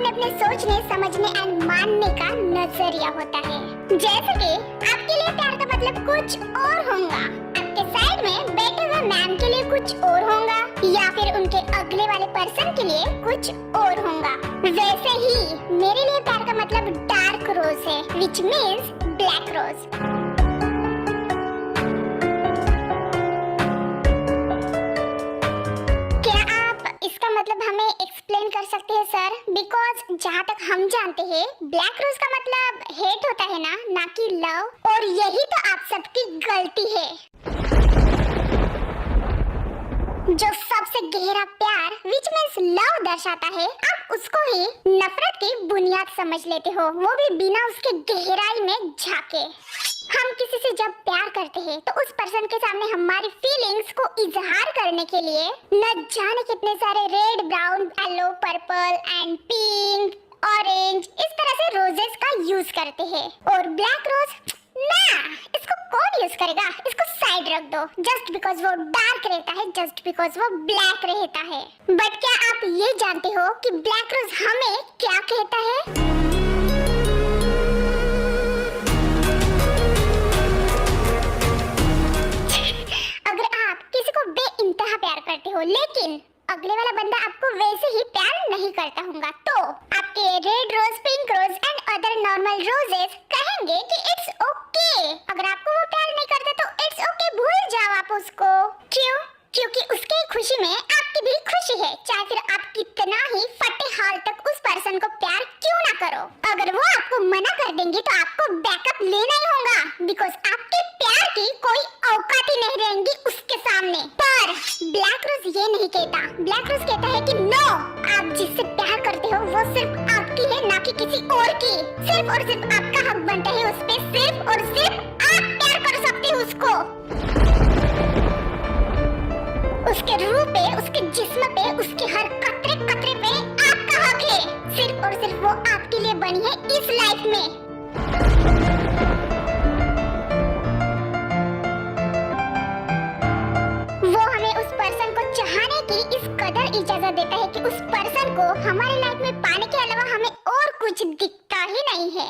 अपने अपने सोचने समझने एंड मानने का नजरिया होता है। जैसे कि आपके लिए प्यार का मतलब कुछ और होगा, आपके साइड में बैठे हुए मैम के लिए कुछ और होगा, या फिर उनके अगले वाले पर्सन के लिए कुछ और होगा। वैसे ही मेरे लिए प्यार का मतलब डार्क रोज है, विच मीन्स ब्लैक रोज। मतलब हमें एक्सप्लेन कर सकते हैं सर? बिकॉज जहाँ तक हम जानते हैं ब्लैक रोज का मतलब हेट होता है ना कि लव, और यही तो आप सबकी गलती है। जो सबसे गहरा प्यार विच मीन्स लव दर्शाता है, आप उसको ही नफरत की बुनियाद समझ लेते हो, वो भी बिना उसके गहराई में झांके। हम किसी से जब प्यार करते हैं तो उस पर्सन के सामने हमारी फीलिंग्स को इजहार करने के लिए न जाने कितने सारे red, brown, yellow, purple and pink, orange इस तरह से रोजेस का यूज करते हैं। और ब्लैक रोज ना, इसको कौन यूज करेगा? इसको साइड रख दो, जस्ट बिकॉज वो डार्क रहता है, जस्ट बिकॉज वो ब्लैक रहता है। बट क्या आप ये जानते हो कि ब्लैक रोज हमें क्या कहता है? बेइंतहा प्यार करते हो लेकिन अगले वाला बंदा आपको वैसे ही प्यार नहीं करता होगा, तो आपके red rose, pink rose and other normal roses कहेंगे कि इट्स ओके। अगर आपको वो प्यार नहीं करते तो इट्स ओके, भूल जाओ आप उसको। क्यों? क्योंकि उसके खुशी में आपकी भी खुशी है, चाहे फिर आप कितना ही फटे हाल तक उस पर्सन को प्यार क्यों ना करो। अगर वो आपको मना कर देंगे तो आपको बैकअप लेना ही होगा, बिकॉज आपके प्यार की कोई औकात ही नहीं रहेंगी उसके सामने। पर ब्लैक रोज ये नहीं कहता, ब्लैक रोज कहता है कि नो, आप जिससे प्यार करते हो वो सिर्फ आपकी है, ना कि किसी और की। सिर्फ और सिर्फ आपका हक बनता है उस पे, सिर्फ और सिर्फ आप प्यार कर सकते हो उसको। उसके रूप पे, उसके जिस्म पे, उसके हर कतरे कतरे पे आपका हक है। सिर्फ और सिर्फ वो आपके लिए बनी है इस लाइफ में। वो हमें उस पर्सन को चाहने की इस कदर इजाजत देता है कि उस पर्सन को हमारे लाइफ में पाने के अलावा हमें और कुछ दिखता ही नहीं है।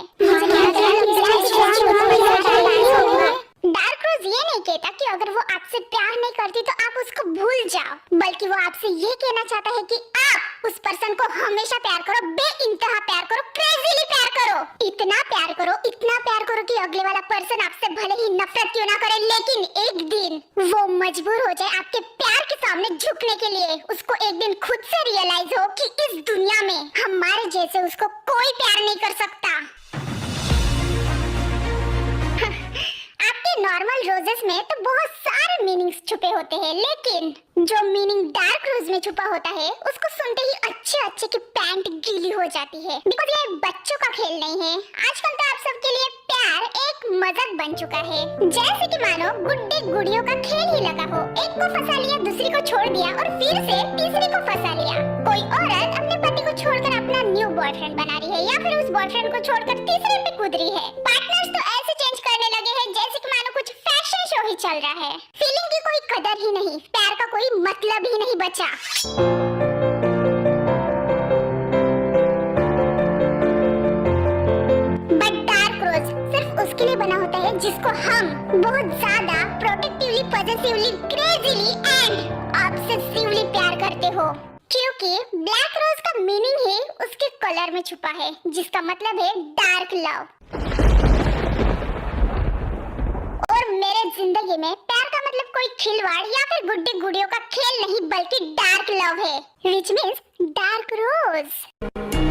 डार्क रोज ये नहीं कहता कि अगर वो आपसे प्यार नहीं करती तो आप उसको भूल जाओ, बल्कि वो आपसे ये कहना चाहता है कि आप उस पर्सन को हमेशा प्यार करो, बेइंतहा प्यार करो, क्रेजीली प्यार करो, इतना प्यार करो कि अगले वाला पर्सन आपसे भले ही नफरत क्यों ना करे, लेकिन एक दिन वो मजबूर हो जाए आपके प्यार के सामने झुकने के लिए। उसको एक दिन खुद से रियलाइज हो कि इस दुनिया में हमारे जैसे उसको कोई प्यार नहीं कर सकता। नॉर्मल रोजेस में तो बहुत सारे मीनिंग्स छुपे होते हैं, लेकिन जो मीनिंग डार्क रोज में छुपा होता है उसको सुनते ही अच्छे की पैंट गीली हो जाती है। बिकॉज़ ये बच्चों का खेल नहीं है, आजकल तो आप सबके लिए प्यार एक मजाक बन चुका है। जैसे कि मानो गुड्डे गुड़ियों का खेल ही लगा हो, एक को फंसा लिया, दूसरी को छोड़ दिया और फिर से तीसरी को फंसा लिया। कोई औरत अपने पति को छोड़कर अपना न्यू बॉयफ्रेंड बना रही है, या फिर उस बॉयफ्रेंड को छोड़कर तीसरे पे कूद रही है। पार्टनर्स तो ऐसे चेंज करने लगे हैं जैसे कि मानो कुछ फैशन शो ही चल रहा है। फीलिंग की कोई कदर ही नहीं, प्यार का कोई मतलब ही नहीं बचा। बट डार्क रोज सिर्फ उसके लिए बना होता है जिसको हम बहुत ज्यादा प्रोटेक्टिवली, पॉजिटिवली, क्रेजीली एंड ऑब्सेसिवली प्यार करते हो। क्योंकि ब्लैक रोज का मीनिंग ही उसके कलर में छुपा है, जिसका मतलब है डार्क लव। और मेरे जिंदगी में प्यार का मतलब कोई खिलवाड़ या फिर गुड्डे गुड़ियों का खेल नहीं, बल्कि डार्क लव है, which means डार्क रोज।